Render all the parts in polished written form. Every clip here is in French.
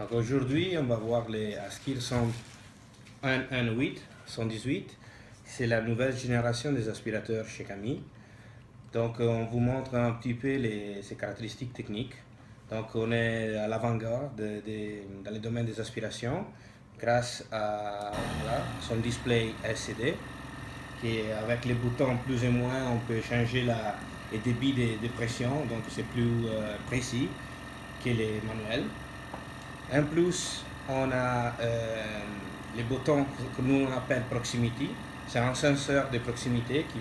Donc aujourd'hui, on va voir les Askir 118. C'est la nouvelle génération des aspirateurs chez Camille. Donc on vous montre un petit peu ses caractéristiques techniques. Donc on est à l'avant-garde dans le domaine des aspirations grâce à son display LCD qui est avec les boutons plus ou moins on peut changer le débit de pression, donc c'est plus précis que les manuels. En plus, on a les boutons que nous on appelle proximity. C'est un senseur de proximité qui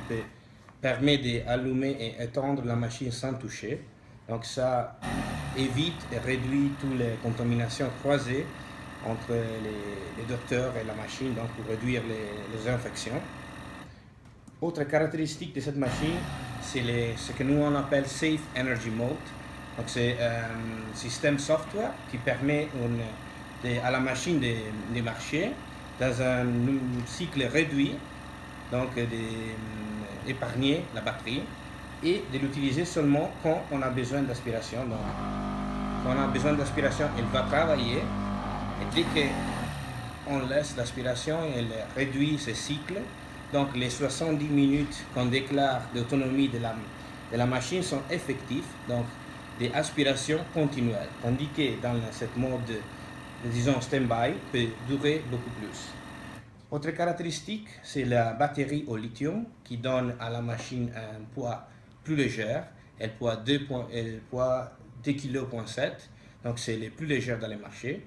permet d'allumer et éteindre la machine sans toucher. Donc ça évite et réduit toutes les contaminations croisées entre les docteurs et la machine, donc pour réduire les infections. Autre caractéristique de cette machine, c'est ce que nous on appelle Safe Energy Mode. Donc c'est un système software qui permet à la machine de marcher dans un cycle réduit, donc d'épargner la batterie et de l'utiliser seulement quand on a besoin d'aspiration. Donc quand on a besoin d'aspiration, elle va travailler et dès qu'on laisse l'aspiration, elle réduit ce cycle. Donc les 70 minutes qu'on déclare d'autonomie de la machine sont effectives, donc des aspirations continuelles, tandis que dans cette mode, disons stand-by, peut durer beaucoup plus. Autre caractéristique, c'est la batterie au lithium qui donne à la machine un poids plus léger. Elle poids 2,7 kg, donc c'est les plus légères dans les marchés.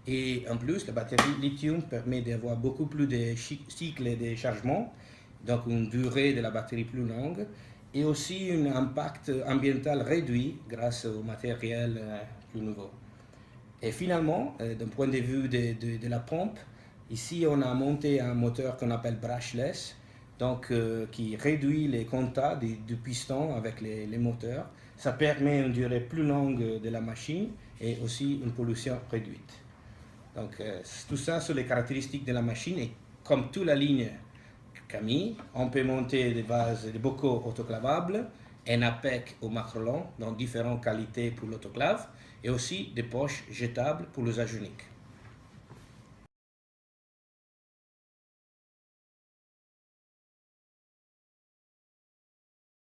Et en plus, la batterie lithium permet d'avoir beaucoup plus de cycles de chargement, donc une durée de la batterie plus longue, et aussi un impact ambiental réduit grâce au matériel plus nouveau. Et finalement, d'un point de vue de la pompe, ici on a monté un moteur qu'on appelle brushless, donc qui réduit les contacts du piston avec les moteurs. Ça permet une durée plus longue de la machine et aussi une pollution réduite. Donc tout ça sur les caractéristiques de la machine, et comme toute la ligne Camille, on peut monter des bocaux autoclavables, un APEC au macrolon dans différentes qualités pour l'autoclave et aussi des poches jetables pour l'usage unique.